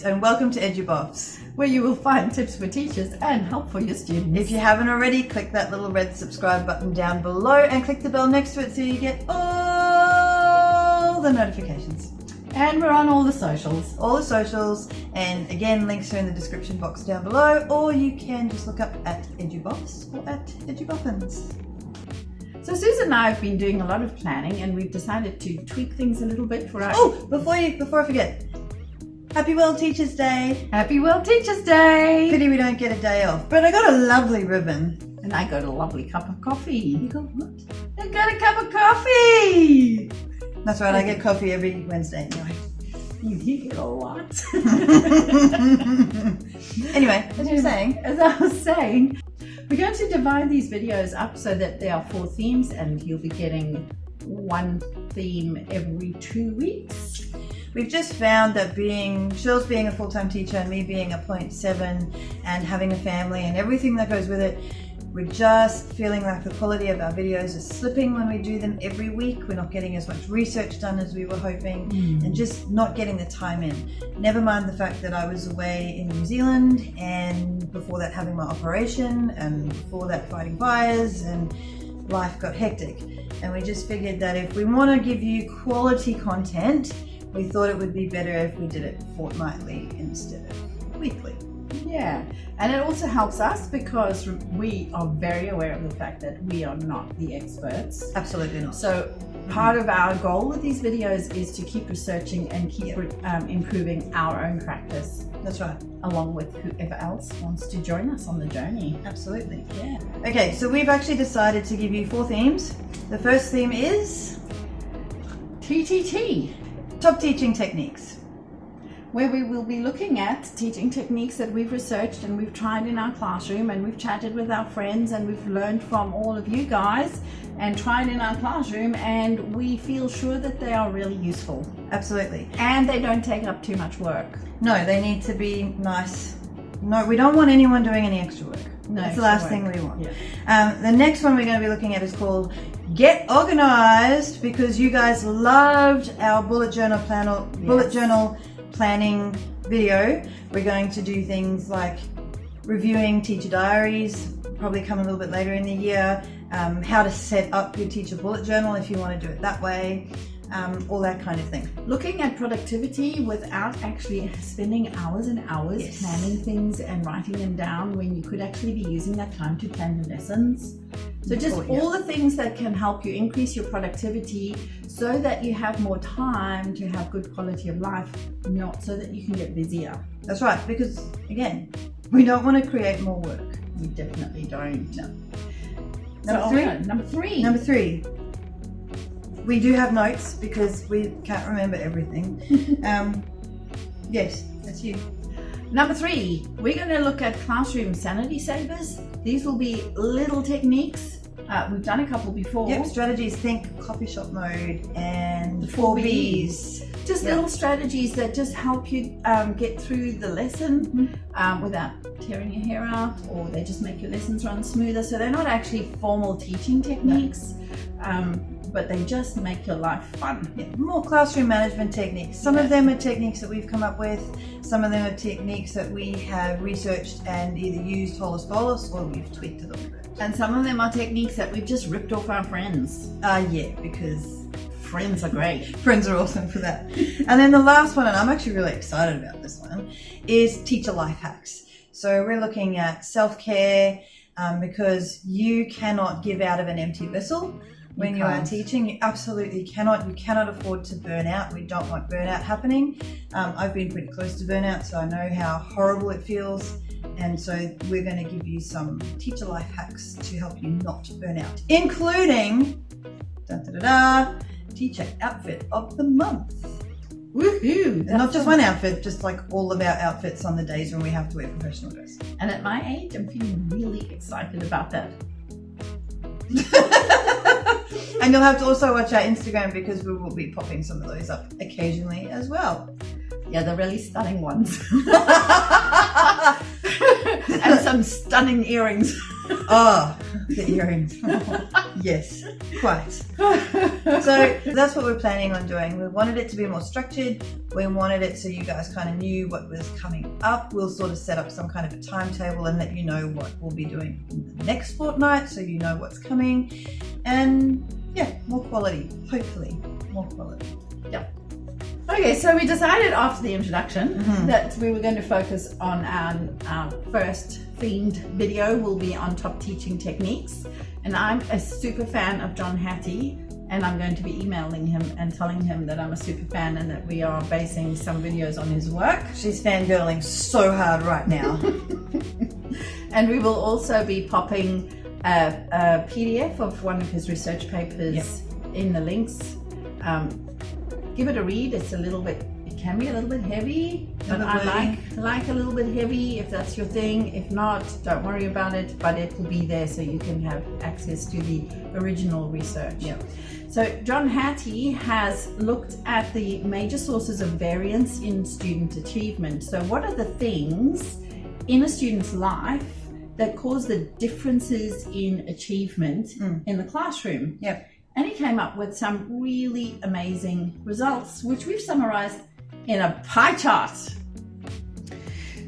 and welcome to EduBuffs, where you will find tips for teachers and help for your students. If you haven't already, click that little red subscribe button down below and click the bell next to it so you get all the notifications. And we're on all the socials. All the socials, and again, links are in the description box down below, or you can just look up at EduBuffs or at EduBuffins. So Susan and I have been doing a lot of planning, and we've decided to tweak things a little bit for our... Oh, before I forget, Happy World Teachers Day. Happy World Teachers Day. Pity we don't get a day off, but I got a lovely ribbon. And I got a lovely cup of coffee. You got what? I got a cup of coffee. That's right, I get coffee every Wednesday anyway. You get a lot. Anyway, as you were saying. As I was saying, we're going to divide these videos up so that there are 4 themes, and you'll be getting one theme every 2 weeks. We've just found that Shirl's being a full-time teacher and me being a 0.7 and having a family and everything that goes with it, we're just feeling like the quality of our videos is slipping when we do them every week. We're not getting as much research done as we were hoping and just not getting the time in. Never mind the fact that I was away in New Zealand, and before that having my operation, and before that fighting fires, and life got hectic. And we just figured that if we want to give you quality content, we thought it would be better if we did it fortnightly instead of weekly. Yeah, and it also helps us because we are very aware of the fact that we are not the experts. Absolutely not. So part of our goal with these videos is to keep researching and keep improving our own practice. That's right. Along with whoever else wants to join us on the journey. Absolutely. Yeah. Okay, so we've actually decided to give you 4 themes. The first theme is TTT. Top teaching techniques, where we will be looking at teaching techniques that we've researched and we've tried in our classroom, and we've chatted with our friends, and we've learned from all of you guys and tried in our classroom, and we feel sure that they are really useful. Absolutely. And they don't take up too much work. No, they need to be nice. No, we don't want anyone doing any extra work. No, that's the last thing we want. Yeah. The next one we're going to be looking at is called Get Organized, because you guys loved our bullet journal planning video. We're going to do things like reviewing teacher diaries, probably come a little bit later in the year, how to set up your teacher bullet journal if you want to do it that way, all that kind of thing. Looking at productivity without actually spending hours and hours planning things and writing them down, when you could actually be using that time to plan the lessons. So just all the things that can help you increase your productivity so that you have more time to have good quality of life, not so that you can get busier. That's right, because again, we don't want to create more work. We definitely don't. No. Number three. Number 3. We do have notes because we can't remember everything. Yes, that's you. Number 3, we're going to look at classroom sanity savers. These will be little techniques. We've done a couple before. Yep, strategies, think coffee shop mode, and the 4 Bs. Just little strategies that just help you get through the lesson without tearing your hair out, or they just make your lessons run smoother. So they're not actually formal teaching techniques. But they just make your life fun. Yeah, more classroom management techniques. Some of them are techniques that we've come up with. Some of them are techniques that we have researched and either used whole as bolus or we've tweaked a little bit. And some of them are techniques that we've just ripped off our friends. Yeah, because friends are great. Friends are awesome for that. And then the last one, and I'm actually really excited about this one, is teacher life hacks. So we're looking at self-care because you cannot give out of an empty vessel. When you are teaching, you absolutely cannot. You cannot afford to burn out. We don't want burnout happening. I've been pretty close to burnout, so I know how horrible it feels. And so we're going to give you some teacher life hacks to help you not burn out, including teacher outfit of the month. Woohoo! And not just one outfit, just like all of our outfits on the days when we have to wear professional dress. And at my age, I'm feeling really excited about that. And you'll have to also watch our Instagram because we will be popping some of those up occasionally as well. Yeah, the really stunning ones. And some stunning earrings. Oh, the earrings. Yes, quite. So that's what we're planning on doing. We wanted it to be more structured. We wanted it so you guys kind of knew what was coming up. We'll sort of set up some kind of a timetable and let you know what we'll be doing in the next fortnight, so you know what's coming. And yeah, more quality, hopefully more quality. Okay, so we decided after the introduction that we were going to focus on our first themed video will be on top teaching techniques. And I'm a super fan of John Hattie, and I'm going to be emailing him and telling him that I'm a super fan and that we are basing some videos on his work. She's fangirling so hard right now. And we will also be popping a PDF of one of his research papers in the links. Give it a read. It can be a little bit heavy, but I like a little bit heavy if that's your thing. If not, don't worry about it, but it will be there so you can have access to the original research. So John Hattie has looked at the major sources of variance in student achievement. So what are the things in a student's life that cause the differences in achievement in the classroom? And he came up with some really amazing results, which we've summarized in a pie chart.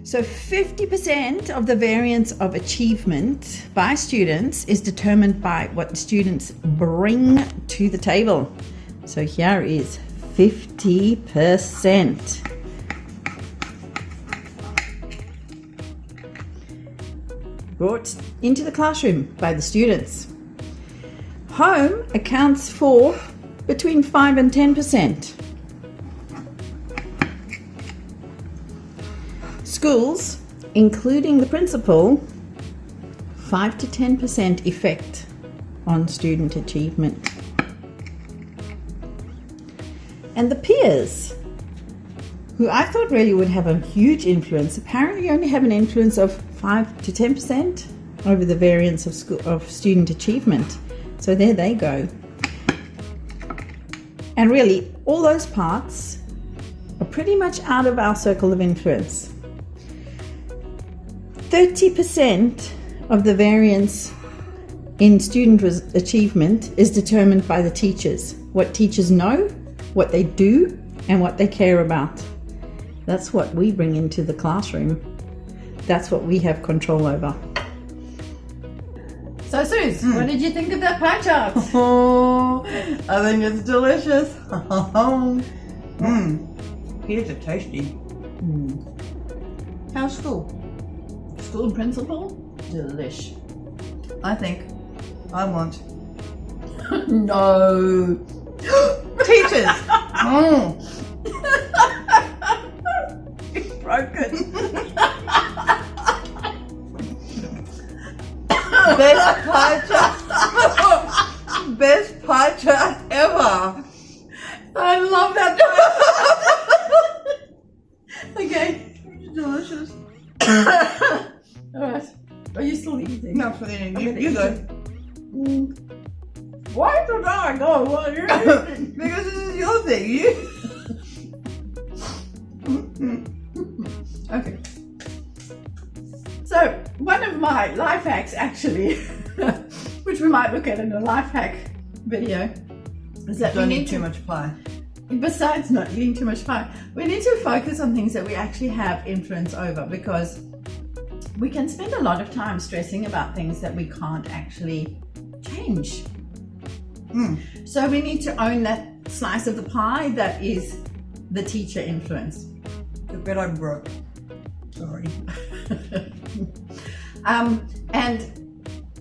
So 50% of the variance of achievement by students is determined by what students bring to the table. So here is 50%. Brought into the classroom by the students. Home accounts for between 5 and 10%. Schools, including the principal, 5 to 10% effect on student achievement. And the peers, who I thought really would have a huge influence, apparently only have an influence of 5 to 10% over the variance of student achievement. So there they go. And really, all those parts are pretty much out of our circle of influence. 30% of the variance in student achievement is determined by the teachers. What teachers know, what they do, and what they care about. That's what we bring into the classroom. That's what we have control over. So Suze, what did you think of that pie chart? Oh, I think it's delicious. Pears are tasty. How's school? School principal? Delish. I think I want No. teachers. Broken. Best pie chart. Best pie chart ever. I love that. Okay. Delicious. Alright. Are you still eating? No, for the end. You go. Why don't I go? What are you eating? Because this is your thing. You. Okay. So, one of my life hacks actually, which we might look at in a life hack video, is that Don't eat too much pie. Besides not eating too much pie, we need to focus on things that we actually have influence over, because we can spend a lot of time stressing about things that we can't actually change. So we need to own that slice of the pie that is the teacher influence. The bit I broke. Sorry. And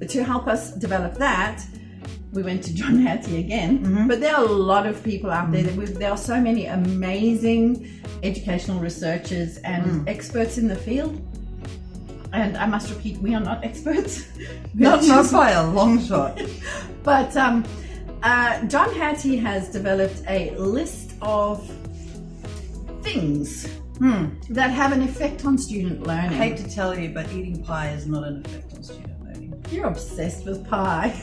to help us develop that, we went to John Hattie again. But there are a lot of people out there. There are so many amazing educational researchers and experts in the field. And I must repeat, we are not experts. Not by a long shot. But John Hattie has developed a list of things that have an effect on student learning. I hate to tell you, but eating pie is not an effect on student learning. You're obsessed with pie.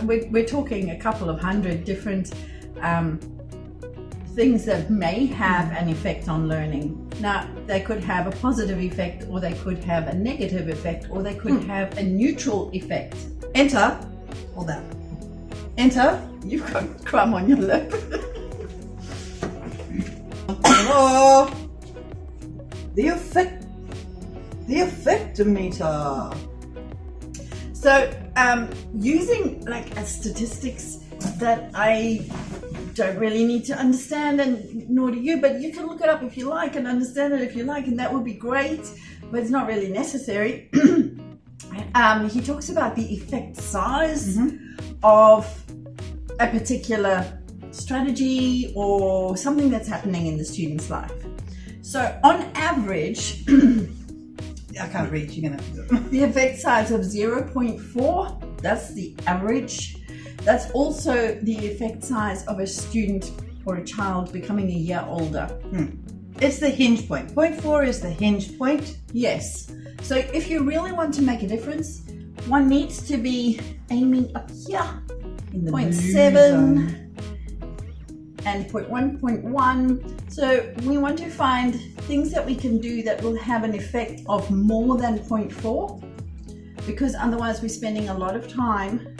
We're talking a couple of hundred different things that may have an effect on learning. Now, they could have a positive effect, or they could have a negative effect, or they could have a neutral effect. Enter, all that. Enter. You've got crumb on your lip. Oh, the effectometer. So, using like a statistics that I don't really need to understand, and nor do you, but you can look it up if you like and understand it if you like, and that would be great, but it's not really necessary. He talks about the effect size of a particular strategy or something that's happening in the student's life. So on average, I can't reach, you're gonna. the effect size of 0.4, that's the average. That's also the effect size of a student or a child becoming a year older. It's the hinge point. 0.4 is the hinge point. Yes. So if you really want to make a difference, one needs to be aiming up here in the 0.7 and 0.1, 0.1. So we want to find things that we can do that will have an effect of more than 0.4, because otherwise we're spending a lot of time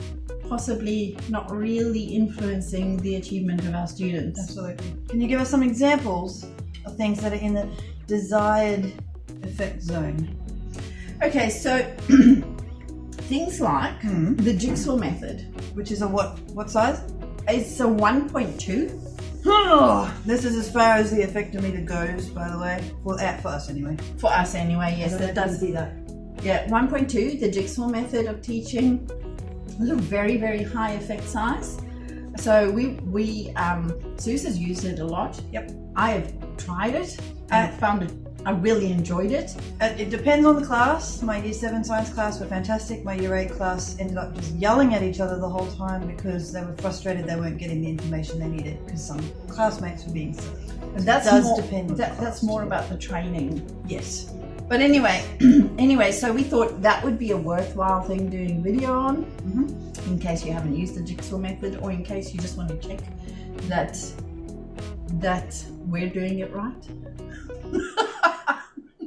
possibly not really influencing the achievement of our students. Absolutely. Can you give us some examples of things that are in the desired effect zone? Okay, so things like the jigsaw method. Which is a what size? It's a 1.2. Oh, this is as far as the effectometer goes, by the way. Well, for us anyway. For us anyway, yes, that does. See that. Yeah, 1.2, the jigsaw method of teaching. It's a very, very high effect size. So Zeus has used it a lot. Yep. I have tried it and found it, I really enjoyed it. It depends on the class. My Year 7 science class were fantastic. My Year 8 class ended up just yelling at each other the whole time because they were frustrated they weren't getting the information they needed because some classmates were being silly. And that does depend on the class that's more too. about the training. Yes. But anyway, so we thought that would be a worthwhile thing doing video on, in case you haven't used the jigsaw method, or in case you just want to check that we're doing it right.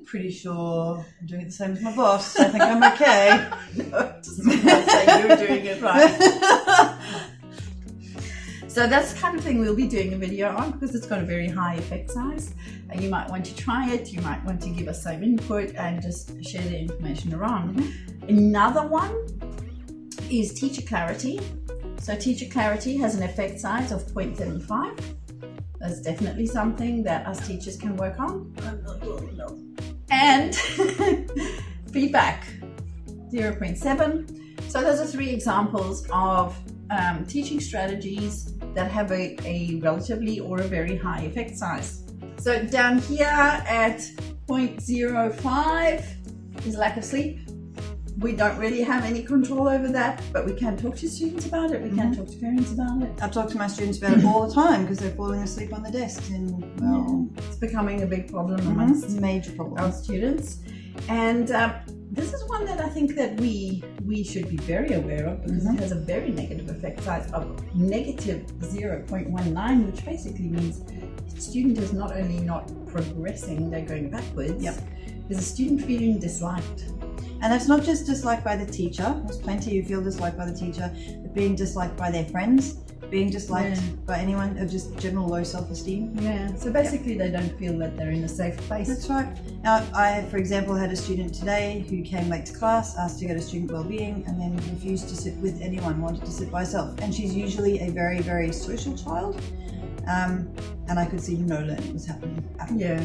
Pretty sure I'm doing it the same as my boss. I think I'm okay. No, just say you're doing it right. So that's the kind of thing we'll be doing a video on, because it's got a very high effect size. And you might want to try it, you might want to give us some input and just share the information around. Another one is teacher clarity. So teacher clarity has an effect size of 0.75. That's definitely something that us teachers can work on. And feedback, 0.7. So those are 3 examples of teaching strategies that have a relatively or a very high effect size. So down here at 0.05 is lack of sleep. We don't really have any control over that, but we can talk to students about it. We can talk to parents about it. I talk to my students about it all the time because they're falling asleep on the desks, and well, it's becoming a big problem amongst major problem. our students. And this is one that I think that we should be very aware of, because it has a very negative effect size of negative 0.19, which basically means the student is not only not progressing, they're going backwards. There's a student feeling disliked. And that's not just disliked by the teacher. There's plenty who feel disliked by the teacher, but being disliked by their friends, being disliked by anyone, of just general low self-esteem. Yeah, so basically they don't feel that they're in a safe place. That's right. I, for example, had a student today who came late to class, asked to go to student wellbeing, and then refused to sit with anyone, wanted to sit by herself. And she's usually a very, very social child. And I could see no learning was happening at all. No.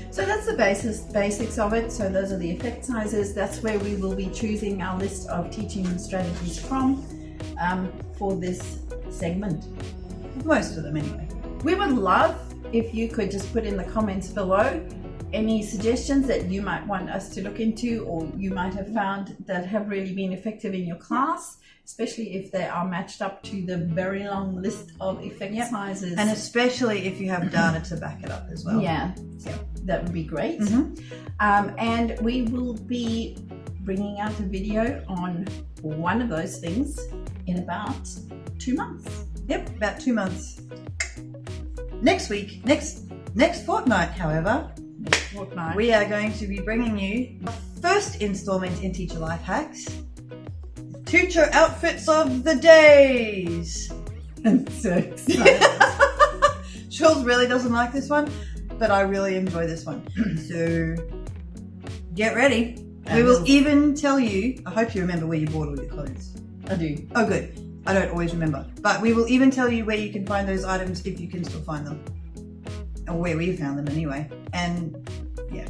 So that's the basics of it. So those are the effect sizes. That's where we will be choosing our list of teaching strategies from for this segment. Most of them anyway. We would love if you could just put in the comments below any suggestions that you might want us to look into, or you might have found that have really been effective in your class, especially if they are matched up to the very long list of effect sizes. And especially if you have data to back it up as well. So that would be great. And we will be bringing out a video on one of those things in about 2 months. Yep, about 2 months. Next week, next Next fortnight, however, Fortnight. we are going to be bringing you the first installment in Teacher Life Hacks. Teacher outfits of the days. I'm so excited. Jules really doesn't like this one, but I really enjoy this one. So get ready. We will even tell you, I hope you remember where you bought all your clothes. I do. Oh good. I don't always remember. But we will even tell you where you can find those items if you can still find them. Or where we found them anyway. And yeah.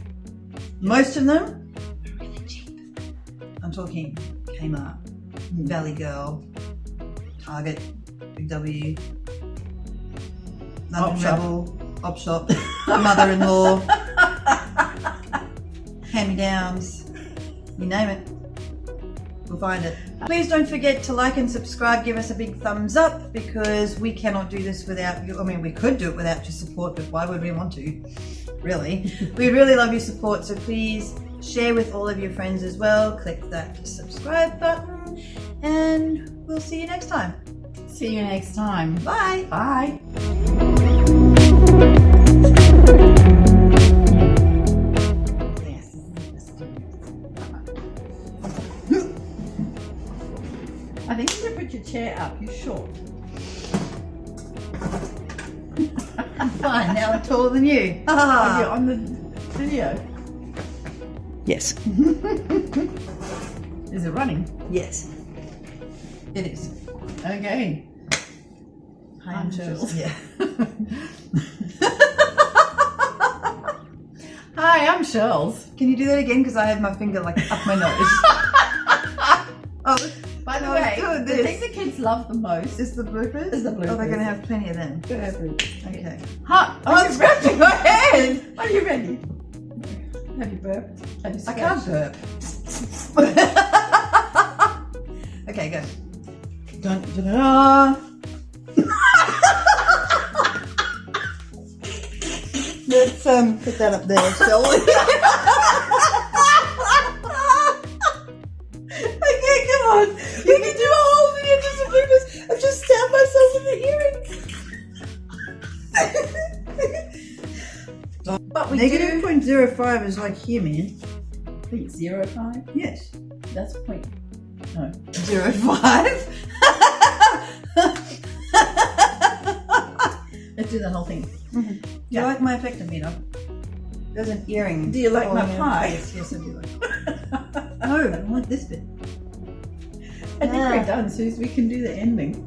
Most of them are really cheap. I'm talking Kmart, Valley Girl, Target, Big W, London Rebel, Op Shop, Mother-in-Law, Hand-me-downs, you name it, we'll find it. Please don't forget to like and subscribe, give us a big thumbs up, because we cannot do this without you. I mean, we could do it without your support, but why would we want to? Really? We really love your support, so please share with all of your friends as well. Click that subscribe button, and we'll see you next time. See you next time. Bye. Bye. I think you should put your chair up. You're short. Fine, now I'm taller than you. Are you on the video? Yes. Is it running? Yes. It is. Okay. Hi, I'm Jules. Yeah. Hi, I'm Shells. Can you do that again? Because I had my finger like up my nose. Oh, By the I was way, doing the this. thing the kids love the most Is the bloopers? is the Oh, they're bloopers. going to have plenty of them. Go ahead. Okay. Huh? Oh, I'm scratching my head. Are you ready? Have you burped? Have you I can't scratched? burp. Okay, go. Dun, dun, dun. Let's put that up there, shall we? Okay, come on. You can do a whole video just of bloopers. I've just stabbed myself in the earring. But we Negative do 0.05 is like here, man. think 0.5. Yes. That's point. No. 0.5. Let's do the whole thing. Do you Yeah. like my effect, Amina? There's an earring. Do you like my falling in pie? place. Yes, I do like it. No, I want this bit. I think we're done, Suze. We can do the ending.